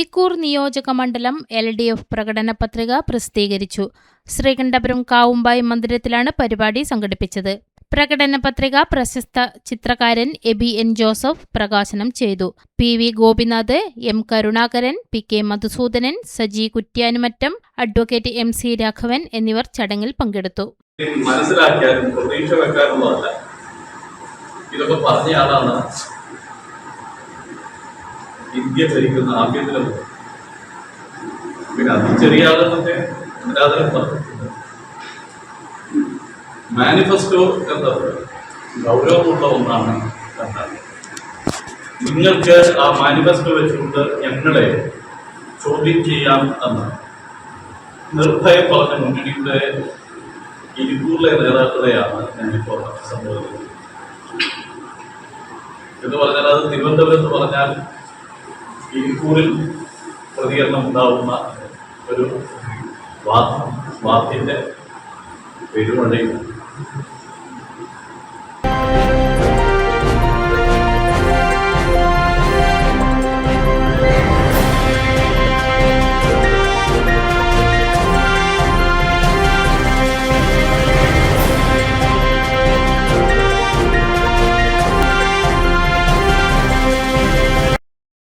ഇരിക്കൂർ നിയോജക മണ്ഡലം LDF പ്രകടന പത്രിക പ്രസിദ്ധീകരിച്ചു. ശ്രീകണ്ഠപുരം കാവുമ്പായി മന്ദിരത്തിലാണ് പരിപാടി സംഘടിപ്പിച്ചത്. പ്രകടന പത്രിക പ്രശസ്ത ചിത്രകാരൻ എബി ജോസഫ് പ്രകാശനം ചെയ്തു. PV Gopinath, M Karunakaran, PK Madhusoodanan, Saji Kuttyanumattam, advocate MC Raghavan എന്നിവർ ചടങ്ങിൽ പങ്കെടുത്തു. മനസ്സിലാക്കിയാലും പ്രതീക്ഷ വെക്കാനുള്ളതല്ല. ഇതൊക്കെ പറഞ്ഞ ആളാണ് ഇന്ത്യ ഭരിക്കുന്ന ആഭ്യന്തര മന്ത്രി. പിന്നെ അതി ചെറിയ ആളെന്നൊക്കെ എല്ലാവരും പറഞ്ഞിട്ടുണ്ട്. മാനിഫെസ്റ്റോ എന്നത് ഗൗരവമുള്ള ഒന്നാണ് എന്നാണ്. നിങ്ങൾക്ക് ആ മാനിഫെസ്റ്റോ വെച്ചുകൊണ്ട് ഞങ്ങളെ ചോദ്യം ചെയ്യാം എന്നാണ് നിർഭയം പറഞ്ഞ മുന്നണിയുടെ ഇരിക്കൂറിലെ നേതാക്കളെയാണ് ഞാനിപ്പോൾ സംബോധിക്കുന്നത്. എന്ന് പറഞ്ഞാൽ അത് തിരുവനന്തപുരത്ത് പറഞ്ഞാൽ ഇരിക്കൂറിൽ പ്രതികരണം ഉണ്ടാവുന്ന ഒരു വാക്കിൻ്റെ പെരുമഴയും